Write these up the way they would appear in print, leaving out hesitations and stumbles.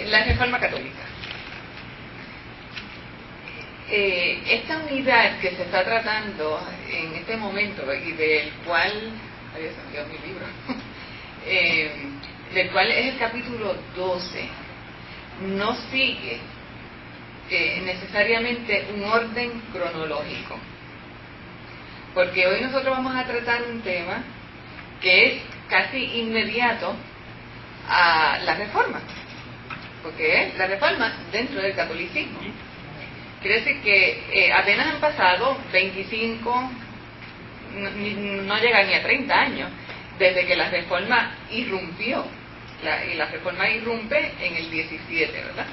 La Reforma Católica. Esta unidad que se está tratando en este momento y del cual, ay, se me dio mi libro, del cual es el capítulo 12, no sigue necesariamente un orden cronológico, porque hoy nosotros vamos a tratar un tema que es casi inmediato a la Reforma, porque es la Reforma dentro del catolicismo. Quiere decir que apenas han pasado 25, no llega ni a 30 años, desde que la Reforma irrumpió. Y la Reforma irrumpe en el 17, ¿verdad?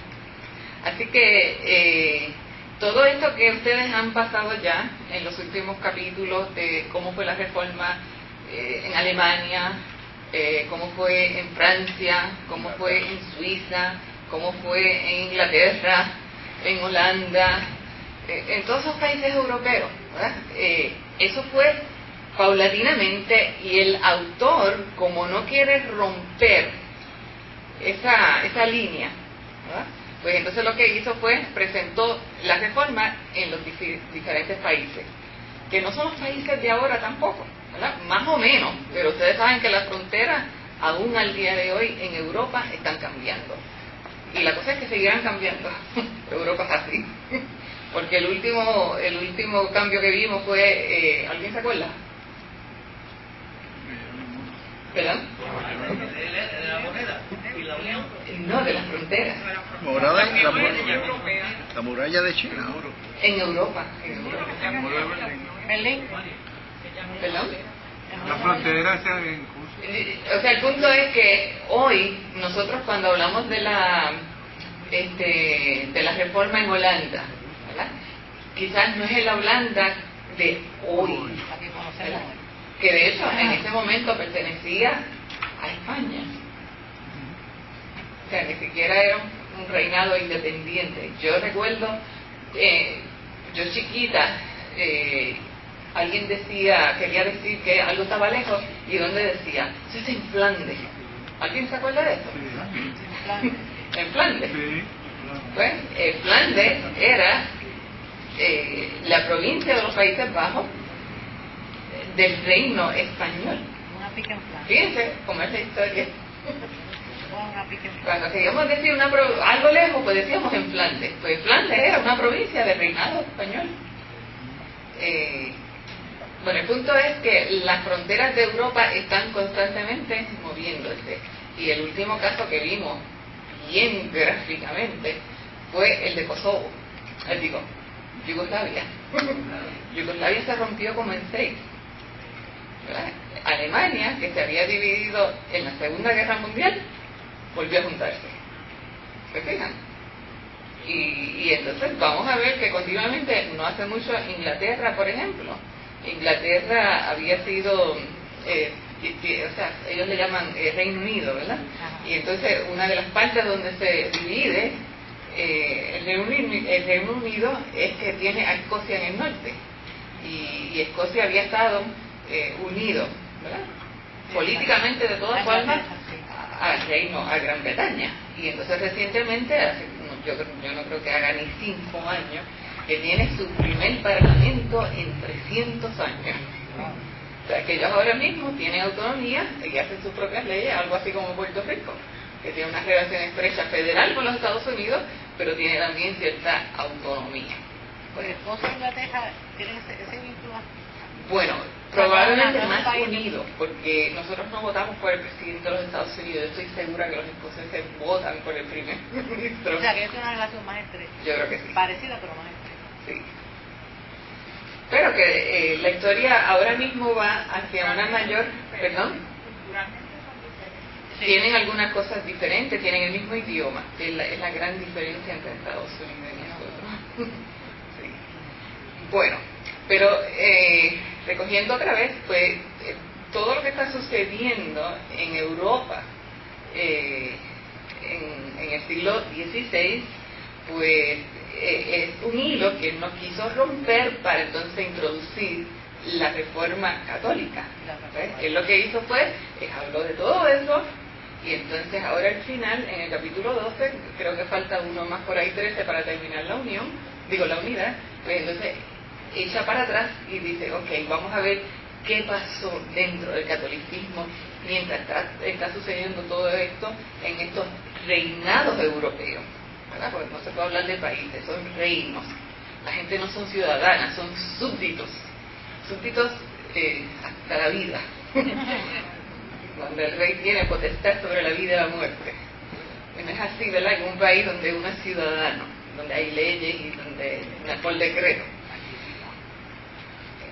Así que todo esto que ustedes han pasado ya en los últimos capítulos de cómo fue la Reforma en Alemania, cómo fue en Francia, cómo fue en Suiza, cómo fue en Inglaterra, en Holanda, en todos esos países europeos, ¿verdad? Eso fue paulatinamente, y el autor, como no quiere romper esa línea, ¿verdad? Pues entonces lo que hizo fue presentó la Reforma en los diferentes países, que no son los países de ahora tampoco, ¿verdad? Más o menos, pero ustedes saben que las fronteras aún al día de hoy en Europa están cambiando. Y la cosa es que seguirán cambiando. Europa es así. Porque el último cambio que vimos fue, ¿alguien se acuerda? ¿Perdón? De la moneda y la unión. No, de las fronteras. La muralla de China. En Europa. Berlín. ¿Perdón? La frontera se O sea, el punto es que hoy nosotros cuando hablamos de la reforma en Holanda, ¿verdad? Quizás no es la Holanda de hoy, ¿verdad? Que de hecho en ese momento pertenecía a España. O sea, ni siquiera era un reinado independiente. Yo recuerdo, yo chiquita, alguien quería decir que algo estaba lejos, y ¿dónde decía? Eso es en Flandes. ¿Alguien se acuerda de eso? En Flandes. Pues, Flandes era la provincia de los Países Bajos del reino español. Fíjense cómo es la historia. Cuando queríamos decir algo lejos, pues decíamos en Flandes. Pues Flandes era una provincia del reinado español. Bueno, el punto es que las fronteras de Europa están constantemente moviéndose. Y el último caso que vimos bien gráficamente fue el de Kosovo. Digo, Yugoslavia. Yugoslavia se rompió como en 6. ¿verdad? Alemania, que se había dividido en la Segunda Guerra Mundial, volvió a juntarse. ¿Se fijan? Y entonces vamos a ver que continuamente, no hace mucho, Inglaterra, por ejemplo, Inglaterra había sido, o sea, ellos le llaman Reino Unido, ¿verdad? Y entonces una de las partes donde se divide el Reino Unido es que tiene a Escocia en el norte, y Escocia había estado unido, ¿verdad? Políticamente de todas formas a Gran Bretaña, y entonces recientemente, yo no creo que haga ni 5 años, que tiene su primer parlamento en 300 años. O sea, que ellos ahora mismo tienen autonomía y hacen sus propias leyes, algo así como Puerto Rico, que tiene una relación estrecha federal con los Estados Unidos, pero tiene también cierta autonomía. Pues Escocia e Inglaterra tienen ese vínculo. Bueno, probablemente más unido, porque nosotros no votamos por el presidente de los Estados Unidos. Yo estoy segura que los escoceses votan por el primer ministro. O sea, que es una relación más estrecha. Yo creo que sí. Parecida, pero más estrecha. Sí. Pero que la historia ahora mismo va hacia una mayor... ¿Perdón? Sí. Tienen algunas cosas diferentes, tienen el mismo idioma, que es la gran diferencia entre Estados Unidos y nosotros. Sí. Bueno, pero recogiendo otra vez, pues todo lo que está sucediendo en Europa en el siglo XVI, pues es un hilo que él no quiso romper para entonces introducir la reforma católica. Él lo que hizo fue, habló de todo eso Y entonces ahora al final, en el capítulo 12, creo que falta uno más por ahí, 13, para terminar la unidad, pues entonces echa para atrás y dice, ok, vamos a ver qué pasó dentro del catolicismo mientras está sucediendo todo esto en estos reinados europeos, ¿verdad? Porque no se puede hablar de países, son reinos. La gente no son ciudadanas, son súbditos hasta la vida, donde el rey tiene potestad sobre la vida y la muerte. No es así, ¿verdad? En un país donde uno es ciudadano, donde hay leyes y donde por decreto.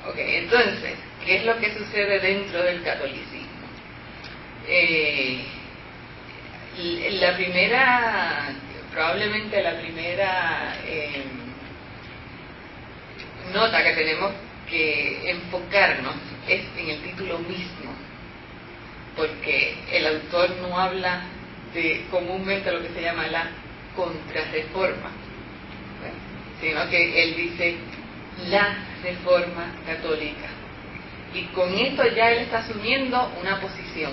Ok, entonces, ¿qué es lo que sucede dentro del catolicismo? Probablemente la primera nota que tenemos que enfocarnos es en el título mismo, porque el autor no habla de comúnmente lo que se llama la contrarreforma, sino que él dice la reforma católica, y con esto ya él está asumiendo una posición,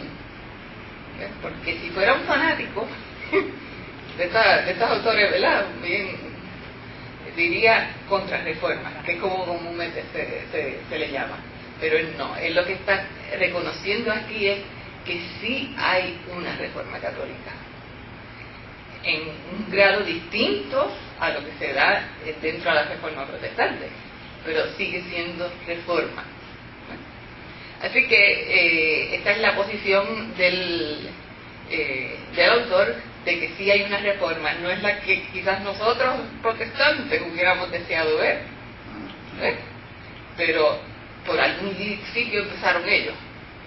porque si fuera un fanático de estos autores, ¿verdad?, bien diría contrarreforma, que es como comúnmente se le llama, pero él no. Él lo que está reconociendo aquí es que sí hay una reforma católica en un grado distinto a lo que se da dentro de la reforma protestante, pero sigue siendo reforma. Así que esta es la posición del autor, de que sí hay una reforma. No es la que quizás nosotros protestantes hubiéramos deseado ver, pero por algún sitio empezaron ellos,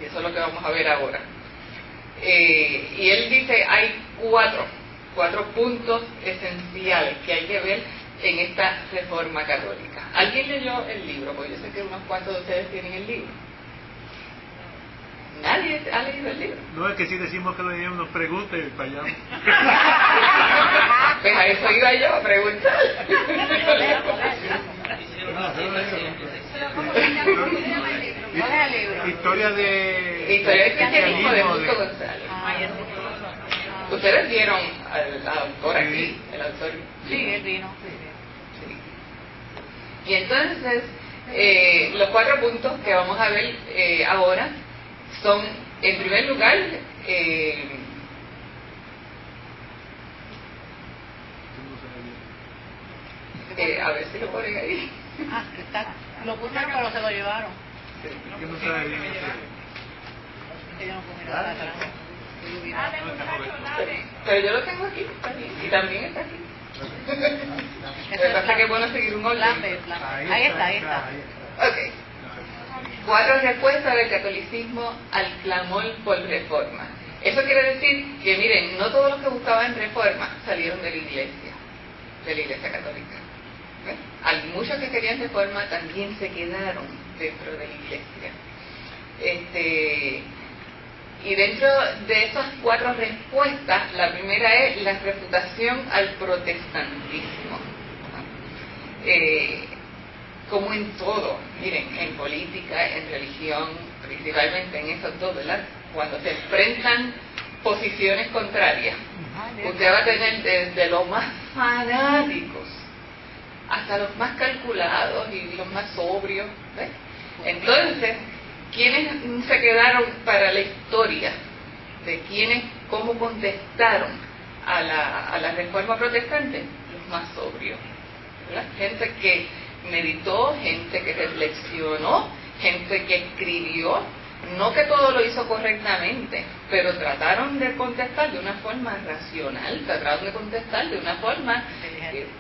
y eso es lo que vamos a ver ahora. Y él dice hay cuatro puntos esenciales que hay que ver en esta reforma católica. ¿Alguien leyó el libro? Porque yo sé que unos cuantos de ustedes tienen el libro. ¿Nadie ha leído el libro? No, es que si decimos que lo leímos, nos pregunte para allá. Pues a eso iba yo, a preguntar. Historia del cristianismo de Justo González. Ustedes vieron al autor aquí, el autor. Sí, él vino. Sí. Y entonces, los 4 puntos que vamos a ver ahora son, en primer lugar, a ver si lo ponen ahí. Lo pusieron pero se lo llevaron. ¿Qué no sabe bien Que yo no puedo mirar atrás. Pero yo lo tengo aquí, está bien, y también está aquí. Lo que pasa es que es bueno seguir un orden. Ahí está. Ok. 4 respuestas del catolicismo al clamor por reforma. Eso quiere decir que, miren, no todos los que buscaban reforma salieron de la iglesia católica. ¿Ves? Hay muchos que querían reforma también se quedaron dentro de la iglesia. Y dentro de esas 4 respuestas, la primera es la refutación al protestantismo. Como en todo, miren, en política, en religión, principalmente en esos dos, ¿verdad? Cuando se enfrentan posiciones contrarias, usted va a tener desde los más fanáticos hasta los más calculados y los más sobrios, ¿ves? Entonces, ¿quiénes se quedaron para la historia de cómo contestaron a la reforma protestante? Los más sobrios, ¿verdad? Gente que meditó, gente que reflexionó, gente que escribió, no que todo lo hizo correctamente, pero trataron de contestar de una forma racional, trataron de contestar de una forma,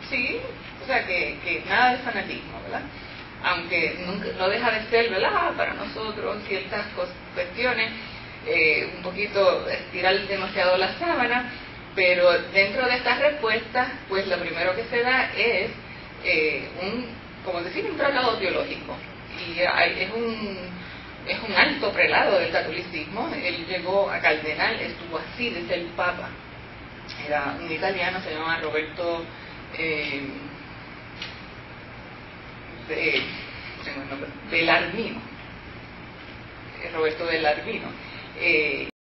sí, o sea, que nada de fanatismo, ¿verdad? Aunque no deja de ser, ¿verdad?, para nosotros ciertas cuestiones, un poquito estirar demasiado la sábana, pero dentro de estas respuestas, pues lo primero que se da es un tratado teológico, y es un alto prelado del catolicismo. Él llegó a cardenal, estuvo así de ser papa, era un italiano, se llamaba Roberto Bellarmino, Roberto Bellarmino.